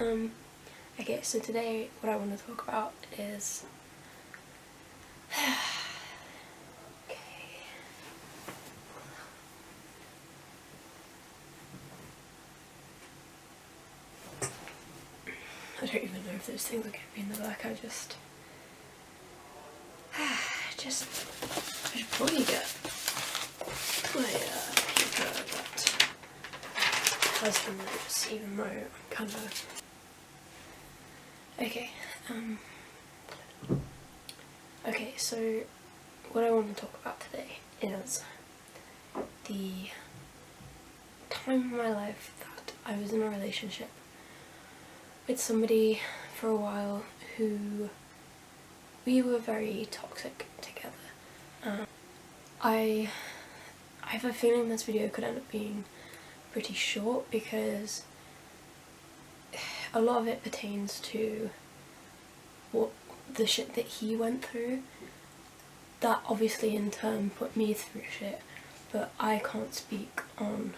Okay, so today what I want to talk about is I don't even know if those things are getting me in the back. I should probably get my paper that has the notes, even though I'm kind of... Okay, so what I want to talk about today is the time in my life that I was in a relationship with somebody for a while who we were very toxic together. I have a feeling this video could end up being pretty short because a lot of it pertains to what the shit that he went through. That obviously in turn put me through shit, but I can't speak on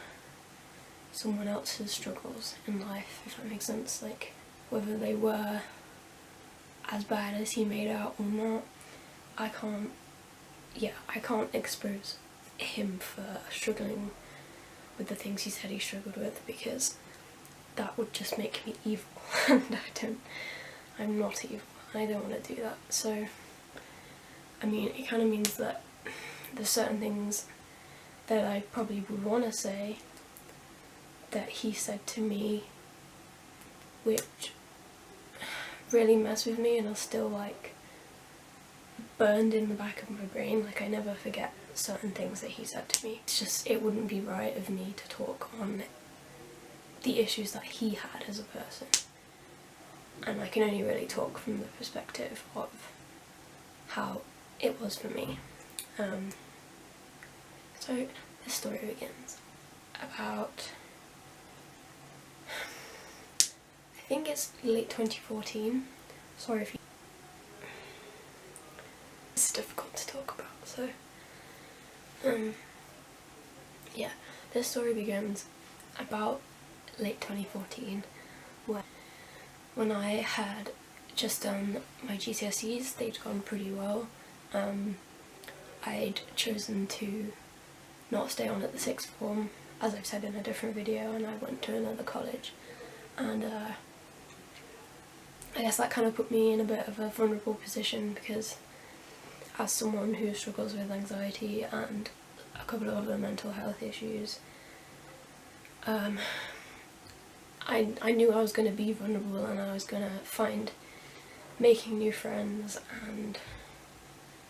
someone else's struggles in life, if that makes sense, like whether they were as bad as he made out or not. I can't expose him for struggling with the things he said he struggled with, because that would just make me evil and I'm not evil. I don't want to do that. So I mean, it kind of means that there's certain things that I probably would want to say that he said to me which really mess with me and are still like burned in the back of my brain. Like I never forget certain things that he said to me. It's just, it wouldn't be right of me to talk on the issues that he had as a person, and I can only really talk from the perspective of how it was for me. So this story begins about, I think it's late 2014. Sorry if you... It's difficult to talk about, so yeah, this story begins about late 2014 when I had just done my GCSEs. They'd gone pretty well. I'd chosen to not stay on at the sixth form, as I've said in a different video, and I went to another college, and I guess that kind of put me in a bit of a vulnerable position, because as someone who struggles with anxiety and a couple of other mental health issues, I knew I was going to be vulnerable, and I was going to find making new friends and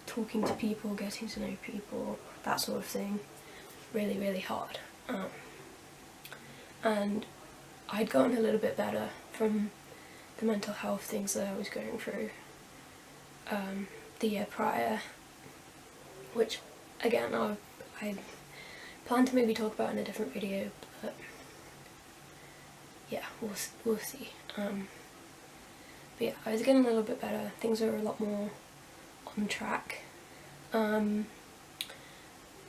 talking to people, getting to know people, that sort of thing, really, really hard. And I'd gotten a little bit better from the mental health things that I was going through the year prior, which again I plan to maybe talk about in a different video, but yeah, we'll see. But yeah, I was getting a little bit better, things were a lot more on track.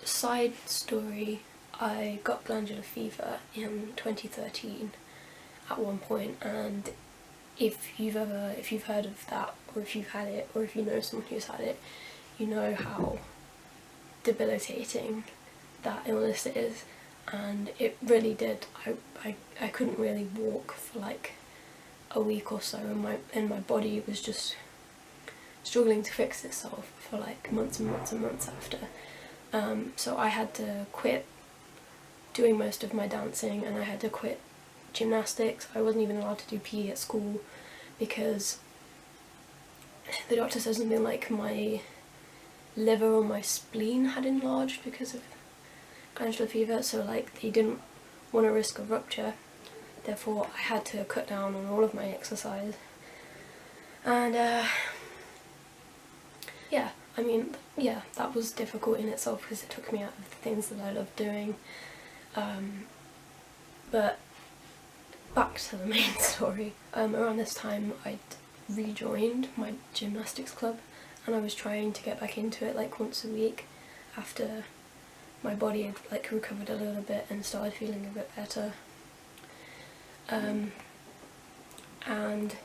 Side story, I got glandular fever in 2013 at one point, and if you've heard of that, or if you've had it, or if you know someone who's had it, you know how debilitating that illness is, and it really did. I couldn't really walk for like a week or so, and my body was just struggling to fix itself for like months and months and months after. So I had to quit doing most of my dancing, and I had to quit gymnastics. I wasn't even allowed to do PE at school because the doctor said something like my liver or my spleen had enlarged because of glandular fever, so like they didn't want to risk a rupture. Therefore I had to cut down on all of my exercise, and yeah, I mean, yeah, that was difficult in itself because it took me out of the things that I loved doing. But back to the main story. Around this time I'd rejoined my gymnastics club, and I was trying to get back into it like once a week after my body had like recovered a little bit and started feeling a bit better. and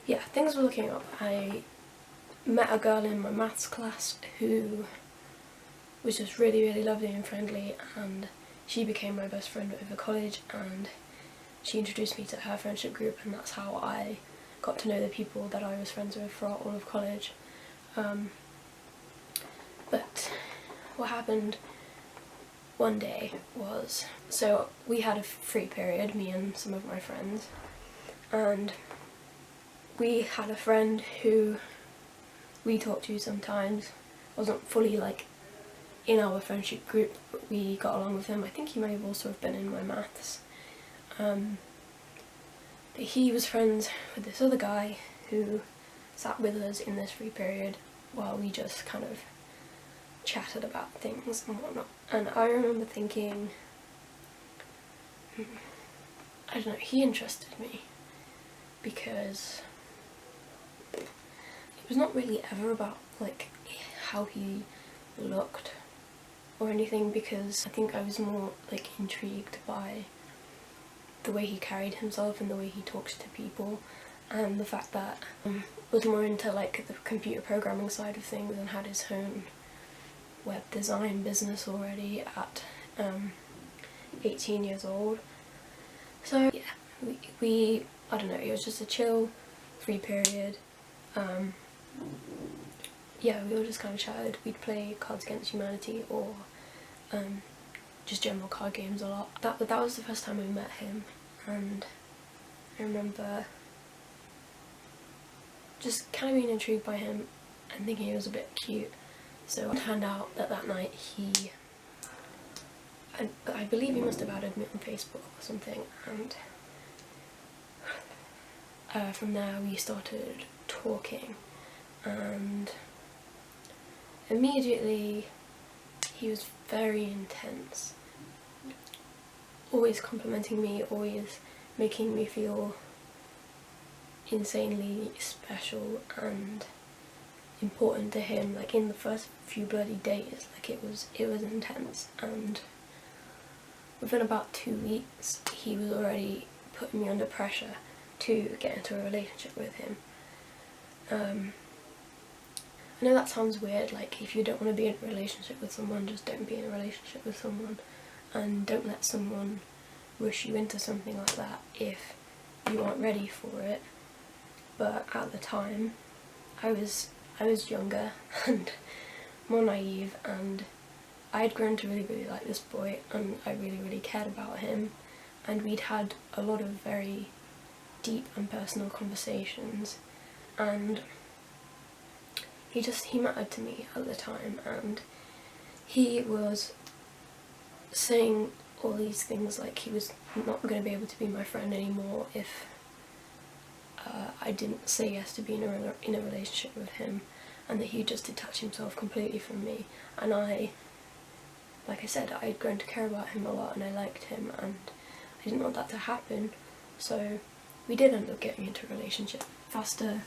yeah, things were looking up. I met a girl in my maths class who was just really, really lovely and friendly, and she became my best friend over college, and she introduced me to her friendship group, and that's how I got to know the people that I was friends with for all of college. But what happened one day was, so we had a free period, me and some of my friends, and we had a friend who we talked to sometimes, wasn't fully like in our friendship group, but we got along with him. I think he may have also been in my maths. But he was friends with this other guy who sat with us in this free period while we just kind of chatted about things and whatnot. And I remember thinking, I don't know, he interested me because it was not really ever about like how he looked or anything, because I think I was more like intrigued by the way he carried himself and the way he talked to people, and the fact that was more into like the computer programming side of things and had his own web design business already at 18 years old. So yeah, we I don't know, it was just a chill free period. Yeah, we all just kind of chatted. We'd play Cards Against Humanity or just general card games a lot. That was the first time we met him, and I remember just kind of being intrigued by him and thinking he was a bit cute. So it turned out that that night I believe he must have added me on Facebook or something, and from there we started talking, and immediately he was very intense, always complimenting me, always making me feel insanely special and important to him. Like in the first few bloody days, like it was intense, and within about 2 weeks he was already putting me under pressure to get into a relationship with him. I know that sounds weird, like if you don't want to be in a relationship with someone, just don't be in a relationship with someone, and don't let someone rush you into something like that if you aren't ready for it. But at the time I was younger and more naive, and I had grown to really, really like this boy, and I really, really cared about him, and we'd had a lot of very deep and personal conversations, and he mattered to me at the time, and he was saying all these things like he was not going to be able to be my friend anymore if I didn't say yes to being in a relationship with him, and that he just detached himself completely from me. And like I said, I had grown to care about him a lot and I liked him, and I didn't want that to happen, so we did end up getting into a relationship faster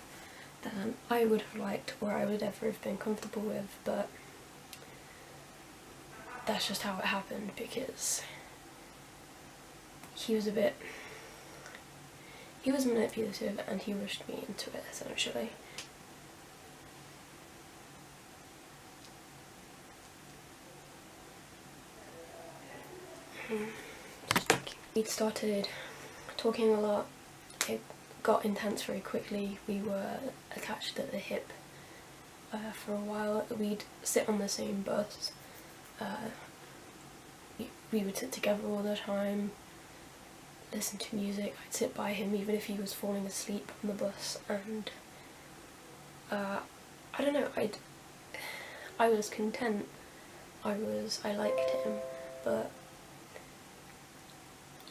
than I would have liked or I would ever have been comfortable with, but that's just how it happened because he was manipulative and he rushed me into it, essentially. We'd started talking a lot. It got intense very quickly. We were attached at the hip for a while. We'd sit on the same bus. We would sit together all the time, listen to music. I'd sit by him even if he was falling asleep on the bus, and I don't know, I was content. I liked him, but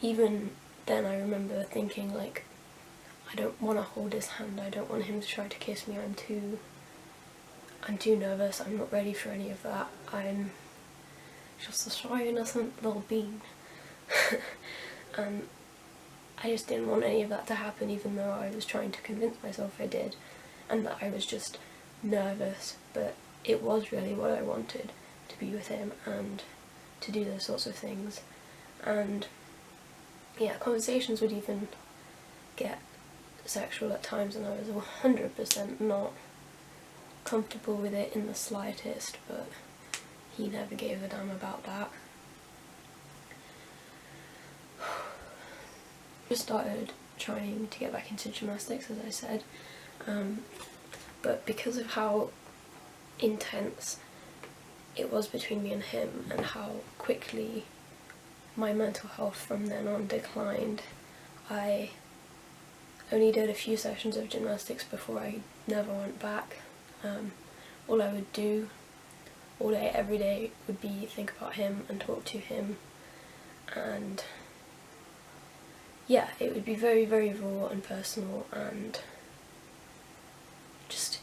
even then I remember thinking, like, I don't want to hold his hand, I don't want him to try to kiss me, I'm too nervous, I'm not ready for any of that, I'm just a shy innocent little bean. And I just didn't want any of that to happen, even though I was trying to convince myself I did, and that I was just nervous, but it was really what I wanted, to be with him and to do those sorts of things. And yeah, conversations would even get sexual at times, and I was 100% not comfortable with it in the slightest, but he never gave a damn about that. Just started trying to get back into gymnastics, as I said, but because of how intense it was between me and him and how quickly my mental health from then on declined, I only did a few sessions of gymnastics before I never went back. All I would do all day, every day, would be think about him and talk to him, and yeah, it would be very, very raw and personal, and just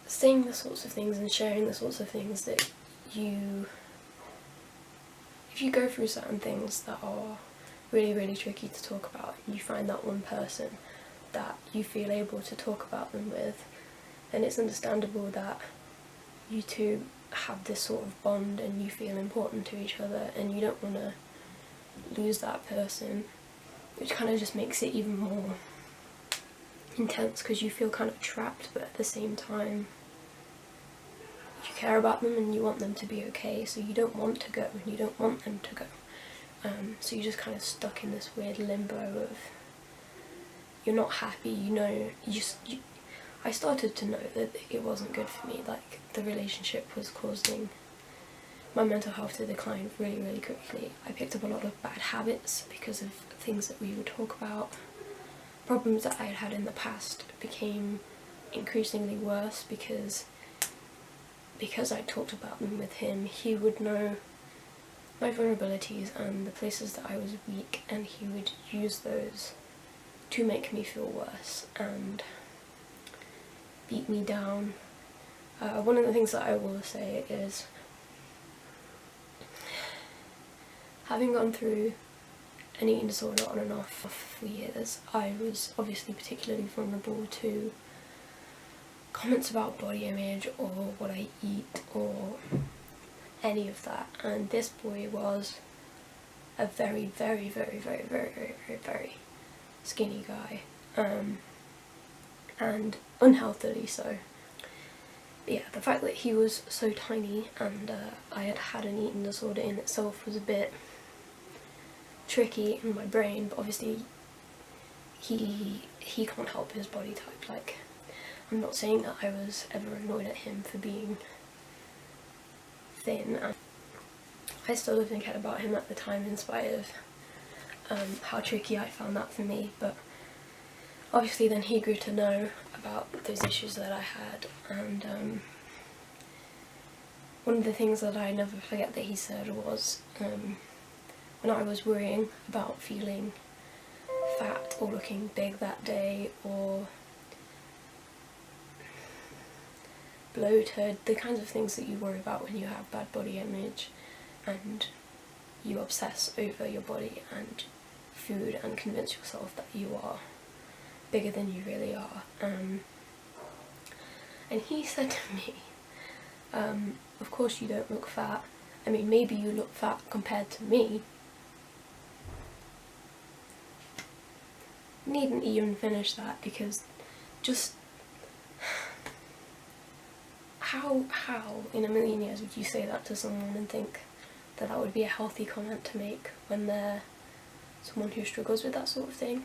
saying the sorts of things and sharing the sorts of things that if you go through certain things that are really, really tricky to talk about, and you find that one person that you feel able to talk about them with, then it's understandable that you two have this sort of bond and you feel important to each other, and you don't want to lose that person, which kind of just makes it even more intense because you feel kind of trapped, but at the same time you care about them and you want them to be okay, so you don't want to go and you don't want them to go. So you're just kind of stuck in this weird limbo of you're not happy, you know, I started to know that it wasn't good for me, like the relationship was causing my mental health to decline really, really quickly. I picked up a lot of bad habits because of things that we would talk about. Problems that I had had in the past became increasingly worse because I talked about them with him. He would know my vulnerabilities and the places that I was weak, and he would use those to make me feel worse and beat me down. One of the things that I will say is, having gone through an eating disorder on and off for years, I was obviously particularly vulnerable to comments about body image or what I eat or any of that, and this boy was a very, very, very, very, very, very, very, very skinny guy, and unhealthily so. But yeah, the fact that he was so tiny and I had had an eating disorder in itself was a bit tricky in my brain, but obviously he can't help his body type. Like, I'm not saying that I was ever annoyed at him for being thin. I still didn't care about him at the time in spite of how tricky I found that for me, but obviously then he grew to know about those issues that I had, and one of the things that I never forget that he said was, when I was worrying about feeling fat or looking big that day or bloated, the kinds of things that you worry about when you have bad body image and you obsess over your body and food and convince yourself that you are bigger than you really are. And he said to me, of course you don't look fat. I mean, maybe you look fat compared to me. Needn't even finish that, because just how in a million years would you say that to someone and think that that would be a healthy comment to make when they're someone who struggles with that sort of thing?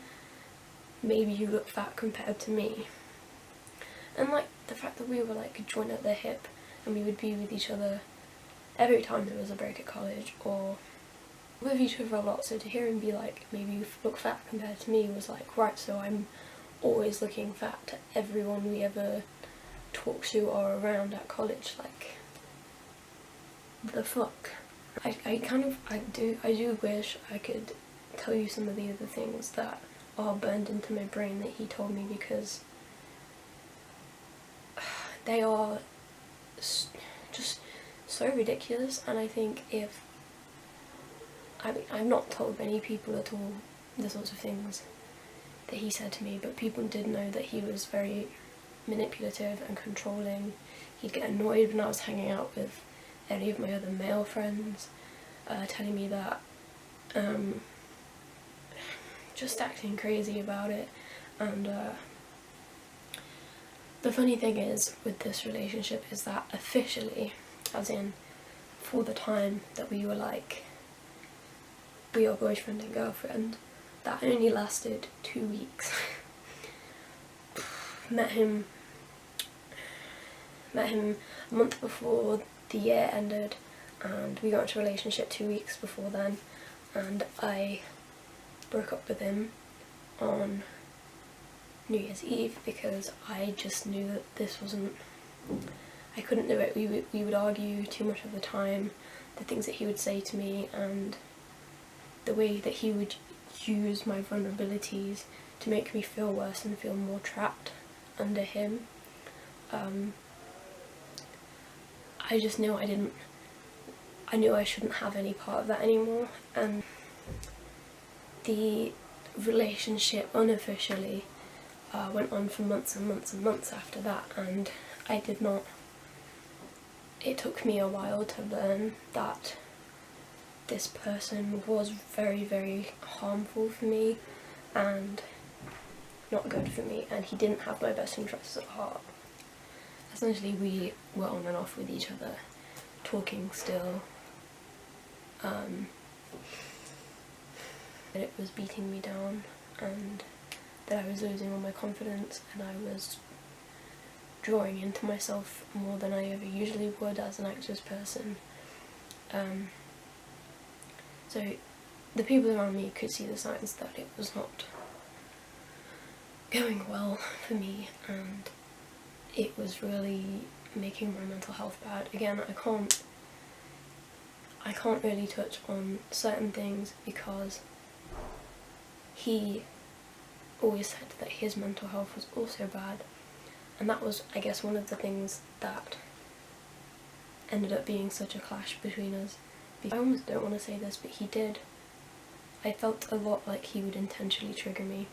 Maybe you look fat compared to me. And like the fact that we were like joined at the hip and we would be with each other every time there was a break at college or with each other a lot, so to hear him be like, maybe you look fat compared to me, was like, right, so I'm always looking fat to everyone we ever talk to or around at college. Like, the fuck? I do wish I could tell you some of the other things that are burned into my brain that he told me, because they are just so ridiculous. And I think if I've not told many people at all the sorts of things that he said to me, but people did know that he was very manipulative and controlling. He'd get annoyed when I was hanging out with any of my other male friends, telling me that, just acting crazy about it, and The funny thing is with this relationship is that officially, as in for the time that we were like, we are boyfriend and girlfriend, that only lasted 2 weeks. Met him a month before the year ended, and we got into a relationship 2 weeks before then, and I broke up with him on New Year's Eve because I just knew that this wasn't, I couldn't do it. We would argue too much of the time, the things that he would say to me and the way that he would use my vulnerabilities to make me feel worse and feel more trapped under him. I just knew I knew I shouldn't have any part of that anymore, and the relationship unofficially went on for months and months and months after that, and it took me a while to learn that this person was very, very harmful for me and not good for me, and he didn't have my best interests at heart. Essentially, we were on and off with each other, talking still. It was beating me down, and that I was losing all my confidence, and I was drawing into myself more than I ever usually would as an anxious person. So the people around me could see the signs that it was not going well for me, and it was really making my mental health bad. Again, I can't really touch on certain things because he always said that his mental health was also bad, and that was, I guess, one of the things that ended up being such a clash between us. I almost don't want to say this, but he did. I felt a lot like he would intentionally trigger me,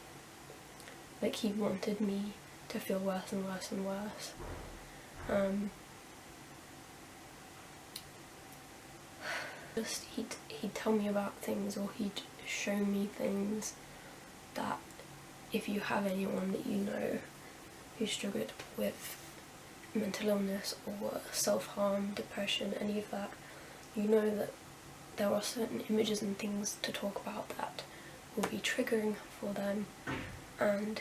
like he wanted me to feel worse and worse and worse. Just he'd tell me about things, or he'd show me things that if you have anyone that you know who struggled with mental illness or self-harm, depression, any of that, you know that there are certain images and things to talk about that will be triggering for them, and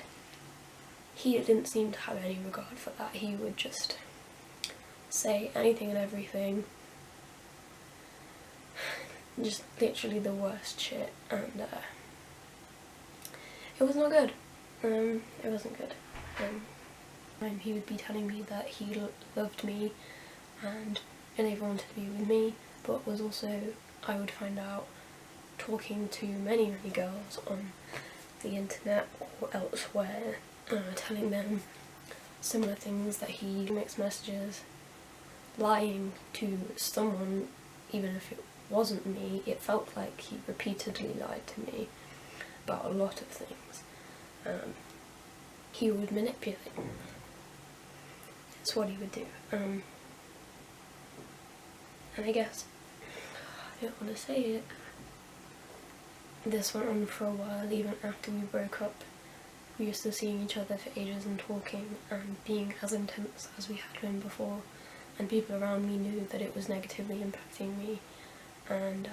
he didn't seem to have any regard for that. He would just say anything and everything, just literally the worst shit, and it was not good. It wasn't good. He would be telling me that he loved me and never wanted to be with me, but was also, I would find out, talking to many girls on the internet or elsewhere, telling them similar things, that he makes messages, lying to someone, even if it wasn't me. It felt like he repeatedly lied to me about a lot of things. He would manipulate. It's what he would do. And I guess, I don't want to say it, this went on for a while. Even after we broke up, we were still seeing each other for ages and talking and being as intense as we had been before, and people around me knew that it was negatively impacting me, and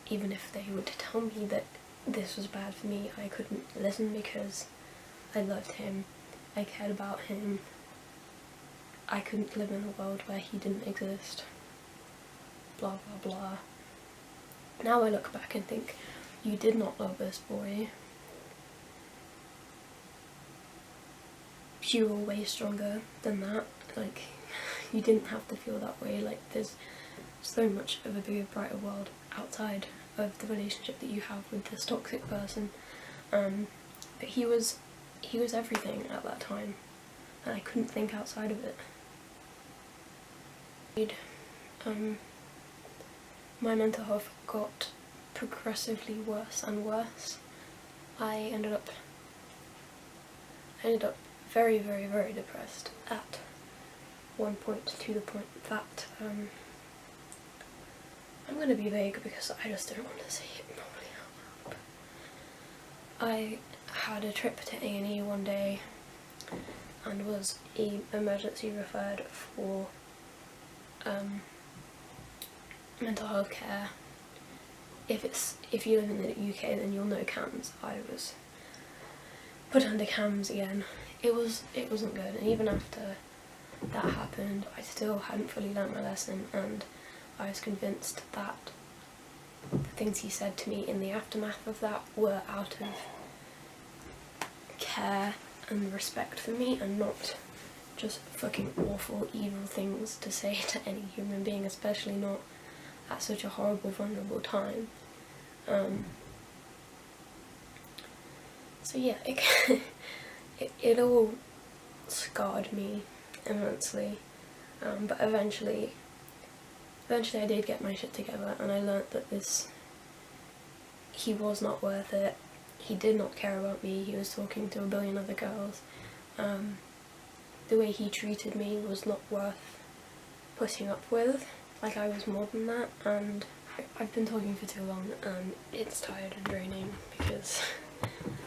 even if they would tell me that this was bad for me, I couldn't listen because I loved him, I cared about him. I couldn't live in a world where he didn't exist. Blah blah blah. Now I look back and think, you did not love this boy. You were way stronger than that. Like, you didn't have to feel that way. Like, there's so much of a bigger, brighter world outside of the relationship that you have with this toxic person. But he was everything at that time, and I couldn't think outside of it. My mental health got progressively worse and worse. I ended up very, very, very depressed at one point, to the point that I'm going to be vague because I just don't want to say it properly out loud. I had a trip to A&E one day and was emergency referred for mental health care. If you live in the UK, then you'll know CAMS. I was put under CAMS again. It wasn't good, and even after that happened, I still hadn't fully learnt my lesson, and I was convinced that the things he said to me in the aftermath of that were out of care and respect for me, and not just fucking awful, evil things to say to any human being, especially not at such a horrible, vulnerable time. So yeah, it all scarred me immensely, but eventually I did get my shit together, and I learnt that he was not worth it. He did not care about me. He was talking to a billion other girls. The way he treated me was not worth putting up with. Like, I was more than that, and I've been talking for too long, and it's tired and draining because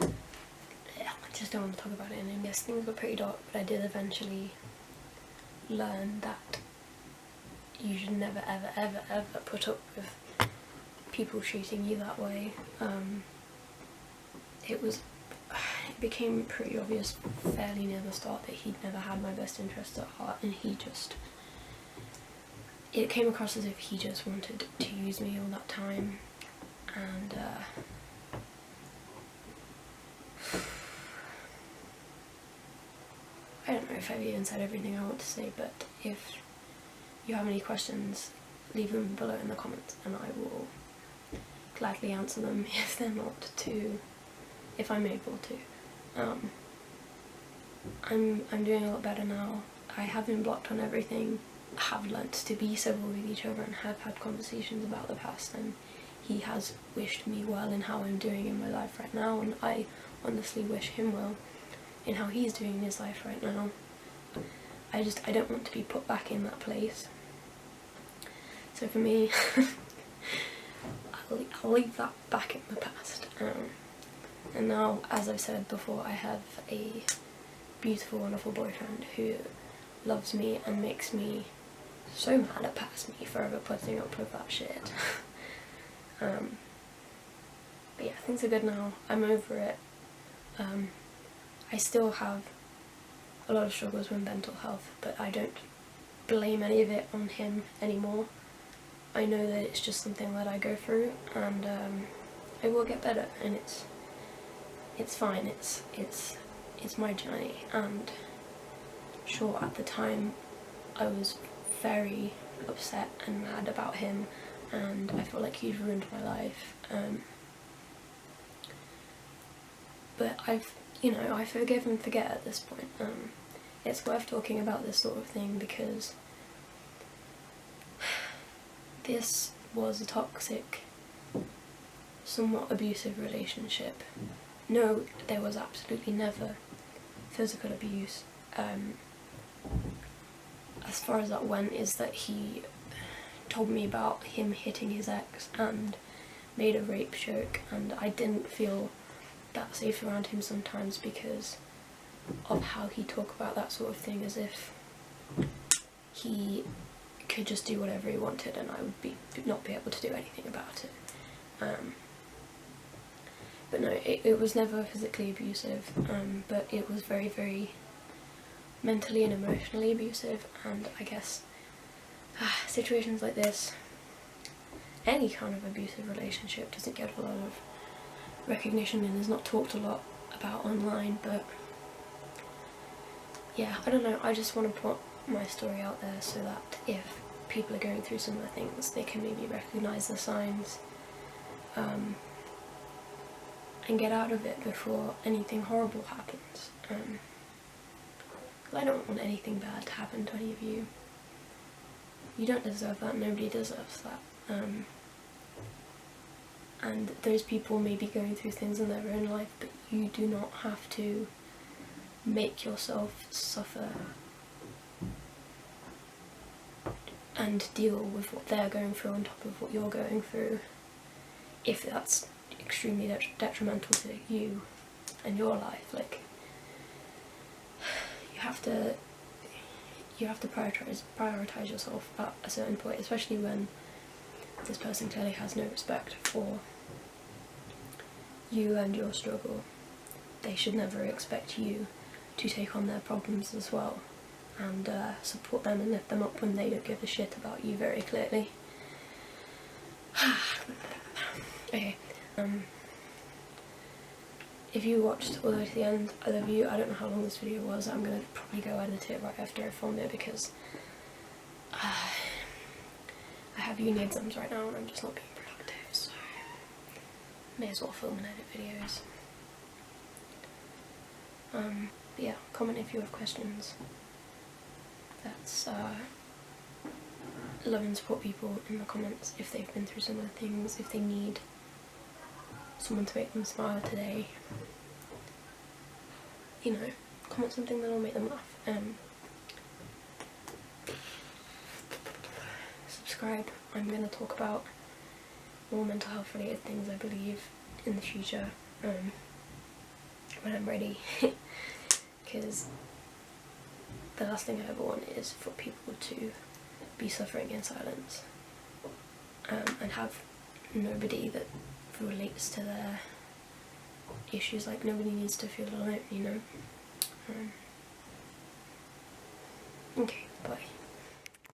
I just don't want to talk about it anymore. Yes, things got pretty dark, but I did eventually learn that you should never ever ever ever put up with people treating you that way. It became pretty obvious fairly near the start that he'd never had my best interests at heart, and it came across as if he just wanted to use me all that time, and I don't know if I've even said everything I want to say, but if you have any questions, leave them below in the comments and I will gladly answer them if I'm able to. I'm doing a lot better now. I have been blocked on everything, have learnt to be civil with each other, and have had conversations about the past, and he has wished me well in how I'm doing in my life right now, and I honestly wish him well in how he's doing in his life right now. I don't want to be put back in that place. So for me, I'll leave that back in the past. And now, as I've said before, I have a beautiful, wonderful boyfriend who loves me and makes me so mad at past me for ever putting up with that shit. But yeah, things are good now. I'm over it. I still have a lot of struggles with mental health, but I don't blame any of it on him anymore. I know that it's just something that I go through, and I will get better, and it's fine. It's my journey, and sure, at the time I was very upset and mad about him, and I felt like he'd ruined my life. But I forgive and forget at this point. It's worth talking about this sort of thing because this was a toxic, somewhat abusive relationship. No, there was absolutely never physical abuse. As far as that went, is that he told me about him hitting his ex and made a rape joke, and I didn't feel that safe around him sometimes because of how he talked about that sort of thing, as if he could just do whatever he wanted and I would not be able to do anything about it. But no, it was never physically abusive, but it was very, very mentally and emotionally abusive, and I guess situations like this, any kind of abusive relationship doesn't get a lot of recognition and is not talked a lot about online, but yeah, I don't know, I just want to put my story out there so that if people are going through similar things, they can maybe recognise the signs and get out of it before anything horrible happens. I don't want anything bad to happen to any of you. You don't deserve that, nobody deserves that. And those people may be going through things in their own life, but you do not have to make yourself suffer and deal with what they're going through on top of what you're going through, if that's extremely detrimental to you and your life. Like, have to prioritize yourself at a certain point, especially when this person clearly has no respect for you and your struggle. They should never expect you to take on their problems as well and support them and lift them up when they don't give a shit about you very clearly. Okay, if you watched all the way to the end, I love you. I don't know how long this video was. I'm gonna probably go edit it right after I film it because I have uni exams right now and I'm just not being productive, so may as well film and edit videos. But yeah, comment if you have questions. That's love and support people in the comments if they've been through similar things, if they need someone to make them smile today. You know, comment something that'll make them laugh. Subscribe. I'm going to talk about more mental health related things, I believe, in the future, when I'm ready. Because the last thing I ever want is for people to be suffering in silence, and have nobody that relates to their issues. Like, nobody needs to feel alone, you know? Okay, bye.